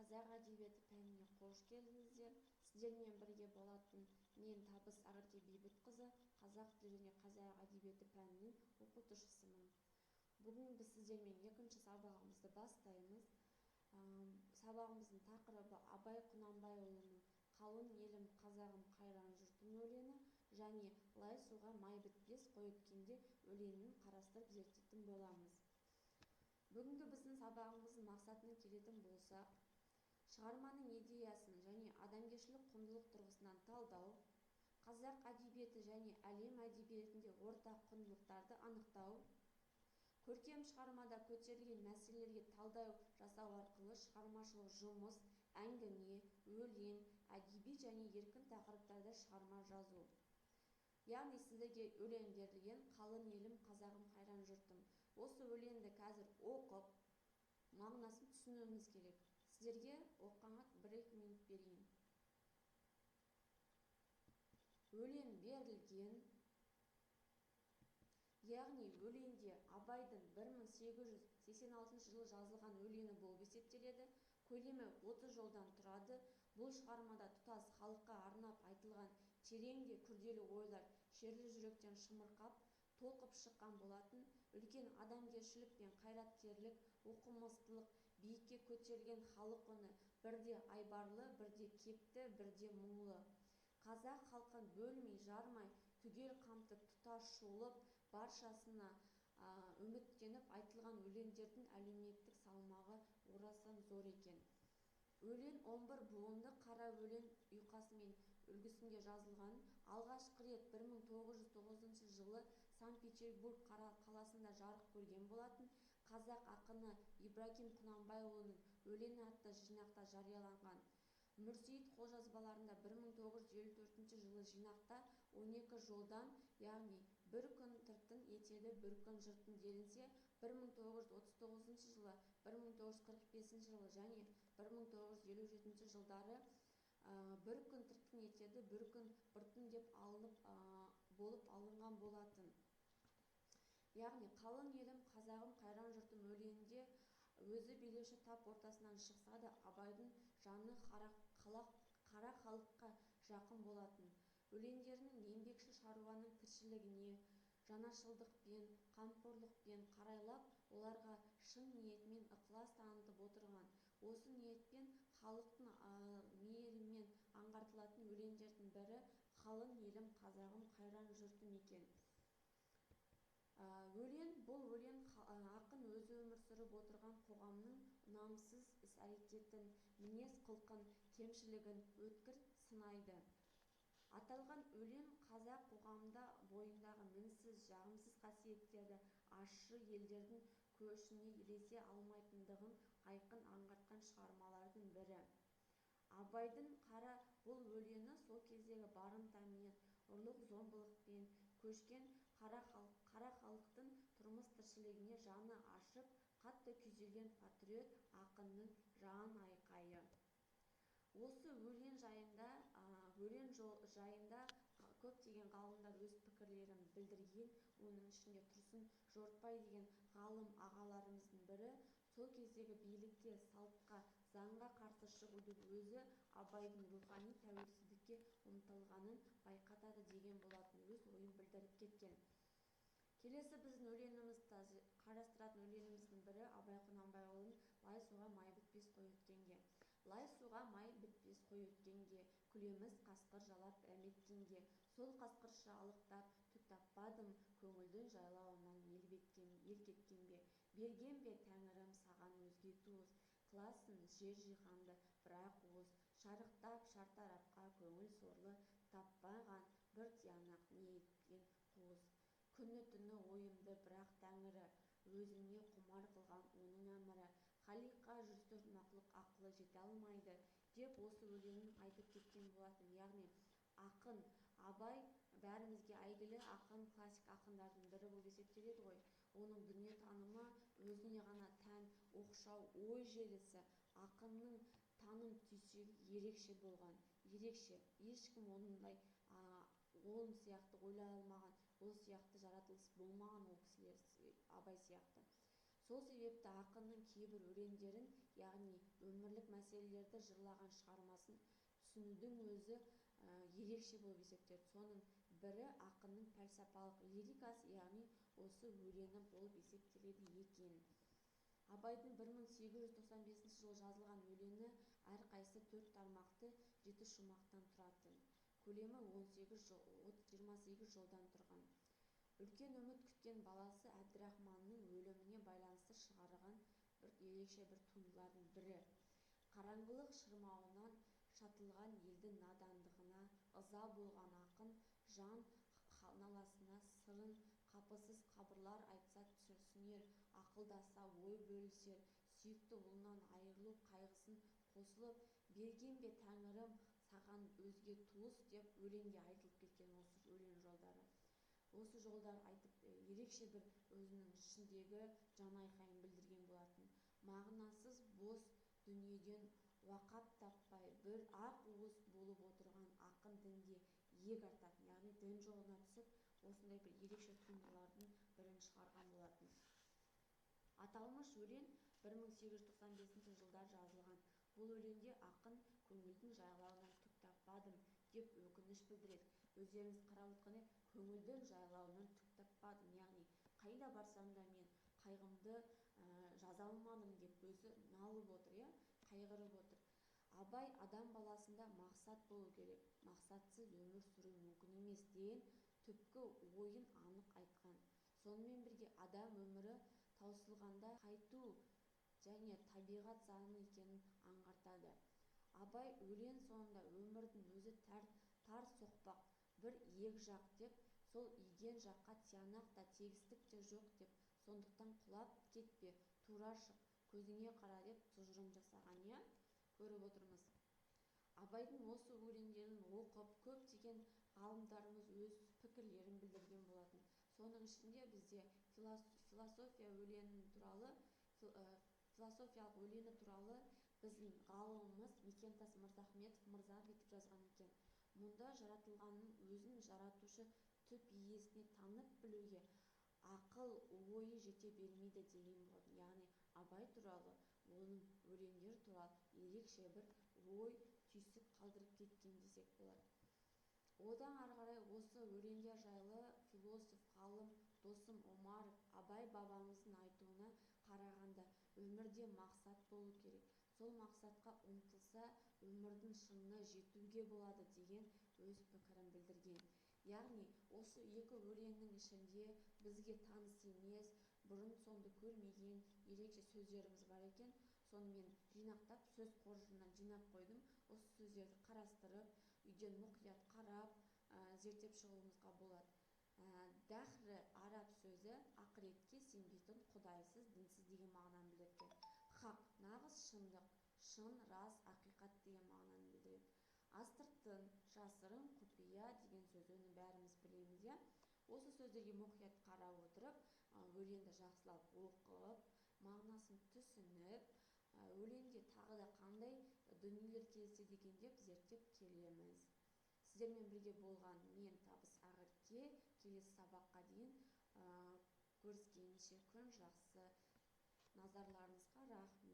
қазақ әдебиеті пәніне қош келдіңіздер. Сіздермен бірге болатын мен Табыс Ағырке Бейбітқызы, қазақ тілі және қазақ әдебиеті пәнінің оқытушысымын. Бүгін біз сіздермен екінші сабағымызды бастаймыз. Сабағымыздың тақырыбы Абай Құнанбайұлының «Қалың елім, қазағым, қайран жұртым» өлеңі және «Лай суға май бітпес қой өткенде» өлеңін қарастырып зерттейтін боламыз. Бүгінгі біздің сабағымыздың мақсатына келетін болсақ, шығарманың идеясын және адамгершілік құндылық тұрғысынан талдау, қазақ әдебиеті және әлем әдебиетінде ортақ құндылықтарды анықтау, көркем шығармада көтерілген мәселелерге талдау жасау арқылы шығармашылық жұмыс, әңгіме, өлең, әдеби және еркін тақырыптарда шығарма жазу. Яғни сіздерге өлең берілген «Қалың елім, қазағым, қайран жұртым». Осы өлеңді қазір оқып, мағынасын түсінуіміз керек. Сіздерге оқығанға 1-2 минут берейін. Өлең берілген, яғни өлеңде Абайдың 1886 жылы жазылған өлеңі болып есептеледі. Көлемі 30 жолдан тұрады. Бұл шығармада тұтас халыққа арнап айтылған терең де күрделі ойлар шерлі жүректен шымырқап, толқып шыққан болатын. Үлкен адамгершілік пен қайраткерлік, оқымыстылық, биікке көтерілген халық үні бірде айбарлы, бірде кекті, бірде мұңлы. Қазақ халқын бөлмей, жармай, түгел қамтып, тұтас шолып, баршасына үміттеніп айтылған өлеңдердің әлеуметтік салмағы орасан зор екен. Өлең 11 буынды қара өлең ұйқасымен үлгісінде жазылған. Алғашқы рет 1909 жылы Санкт-Петербург қаласында жарық көрген болатын. Қазақ ақыны Ибрагим Құнанбайұлының өлеңі атты жинақта жарияланған. Мүрсейіт қолжазбаларында 1954 жылы жинақта 12 жолдан, яғни бір күн тыртын етеді, бір күн жұртын делінсе, 1939 жылы, 1945 жылы және 1957 жылдары бір күн тыртын етеді, бір күн бұртын деп болып алынған болатын. Яғни «Қалың елім, қазағым, қайран жұртым» өлеңінде өзі билеуші тап ортасынан шықса да, Абайдың жаны қара халыққа жақын болатын. Өлеңдерінің еңбекші шаруаның тіршілігіне жанашылдықпен, қамқорлықпен қарайлап, оларға шын ниетмен ықылас танытып отырған. Осы ниетпен халықтың мейірімен аңғартылатын өлеңдердің бірі «Қалың елім, қазағым, қайран жұртым» екен. Бұл өлең ақын өзі өмір сүріп отырған қоғамның ұнамсыз іс-әрекетін, мінез-құлқын, кемшілігін өткір сынайды. Аталған өлең қазақ қоғамында бойындағы мінсіз, жағымсыз қасиеттерді ащы елдердің көшіне ілесе алмайтындығын айқын аңғартқан шығармалардың бірі. Абайдың қара бұл өлеңі сол кездегі барымтамен, ұрлық-зомбылықпен көшкен қара халықтың тұрмыс тіршілігіне жаны ашып, қатты күйзелген патриот ақынның жан айқайы. Осы өлең жайында көптеген ғалымдар өз пікірлерін білдірген. Оның ішінде Тұрсын Жорытбай деген ғалым ағаларымыздың бірі сол кездегі билікке, салтқа, заңға қарсы шығудың өзі Абайдың рухани тәуелсіздікке ұмтылғанын байқатады деген болатын, өз ойын білдіріп кеткен. Келесі біздің өлеңімізді қарастыратын өлеңіміздің бірі Абай Құнанбайұлының «Лай суға май бітпес қой өткенге». Лай суға май бітпес қой өткенге, күлеміз қасқыр жалап әметкенге, сол қасқырша алықтап түк таппадым, көңілдің жайлауынан ел кеткен бе, берген бе Тәңірім саған өзге туыс, қыласын жер жиһанды бірақ уыз, шарықтап шартарапқа көңіл сорлы, таппаған бір тиянақ не еткен қуыс. Күні-түні ойымды бірақ Тәңірі, өзіне құмар қылған оның әмірі, халиқа жүзді мақлұқ ақылы жете алмайды, деп осы өлеңін айтып кеткен болатын. Яғни ақын Абай бәрімізге әйгілі ақын, классик ақындардың бірі болып есептеледі ғой. Оның дүниетанымы өзіне ғана тән оқшау ой желісі, ақынның таным түйсігі ерекше болған. Ерекше, ешкім ондай ол сияқты ойлай алмаған, ол сияқты жаратылыс болмаған ол кісілер, Абай сияқты. Сол себепті ақынның кейбір өлеңдерін яғни өмірлік мәселелерді жырлаған шығармасын түсінудің өзі ерекше болып есептеледі. Соның бірі ақынның пәлсапалық лирикасы, яғни осы өлеңі болып есептеледі екен. Абайдың 1895 жылы жазылған өлеңі әрқайсысы 4 тармақты 7 шумақтан тұратын. Көлемі 28 жолдан тұрған. Үлкен үміт күткен баласы Әбдірахманның өліміне байланысты шығарған ерекше бір туындылардың бірі. Қараңғылық шырмауынан шатылған елдің надандығына ыза болған ақын жан наласына сырын қапысыз қабырлар айтса түсінер, ақылдаса ой бөлісер, сүйікті ұлынан айырылу қайғысын қосылып, берген бе Тәңірім саған өзге туыс деп өлеңде айтылып кеткен осы өлең жолдары. Осы жолдар айтып ерекше бір өзінің ішіндегі жан айқайын білдірген болатын. Мағынасыз бос дүниеден уақап таппай бір ақ уыс болып отырған ақын дінге иек артатын, яғни дін жолына түсіп, осындай бір ерекше туындылардың бірін шығарған болатын. Аталмыш өлең 1895 жылдар жазылған. Бұл өлеңде ақын көңілдің жайлауынан түк таппадым деп өкініш білдіреді. Өздеріңіз қарап отқандай, көңілдің жайлауынан түк таппадым, яғни қайда барсам да мен қайғымды жаза алмадым деп өзі налып отыр, қайғырып отыр. Абай адам баласында мақсат болу керек, мақсатсыз өмір сүру мүмкін емес деген түпкі ойын анық айтқан. Сонымен бірге адам өмірі таусылғанда қайту және табиғат заңы екенін аңғартады. Абай өлең соңында өмірдің өзі тар соқпақ, бір иек жақ деп, сол иген жаққа тиянақ та тегістік те жоқ деп, сондықтан құлап кетпе, тура шық, көзіңе қара деп тұжырым жасаған. Көріп отырмыз. Абайдың осы өлеңдерін оқып, көптеген ғалымдарымыз өз пікірлерін білдірген болатын. Соның ішінде бізде философиялық өлеңі туралы біздің ғалымымыз Мекемтас Мырзахметов мырза бүйтіп жазған екен. Мұнда жаратылғанның өзін жаратушы түп иесіне танып білуге ақыл ойы жете бермейді деген болатын. Яғни Абай туралы, оның өлеңдері туралы ерекше бір ой түйсік қалдырып кеткен десек болады. Одан ары қарай осы өлеңдер жайлы философ, ғалым Досым Омаров Абай бабамыздың айтуына қарағанда өмірде мақсат болу керек. Сол мақсатқа ұмтылса, өмірдің шыңына жетуге болады деген өз пікірін білдірген. Яғни осы екі өлеңнің ішінде бізге таныс емес, бұрын соңды көрмеген ерекше сөздеріміз бар екен. Сонымен жинақтап, сөз қоржынынан жинап қойдым. Осы сөздерді қарастырып, үйден мұқият қарап, зерттеп шығуымызға болады. Дәхрі араб сөзі ақыретке сенбейтін құдайсыз, дінсіз деген мағынаны білдіреді. Хақ, нағыз шындық, шын, рас, ақиқат деген мағынаны білдіреді. Астыртын, жасырын, құпия деген сөз, оны бәріміз білеміз. Осы сөздерге мұқият қарап отырып, өлеңді жақсылап оқып, мағынасын түсініп, өлеңде тағы да қандай дүниелер кездеседі екен деп зерттеп келеміз. Сіздермен бірге болған мен Табыс Ақерке. Келесі сабаққа дейін көріскенше күн жақсы. Назарларыңызға рахмет.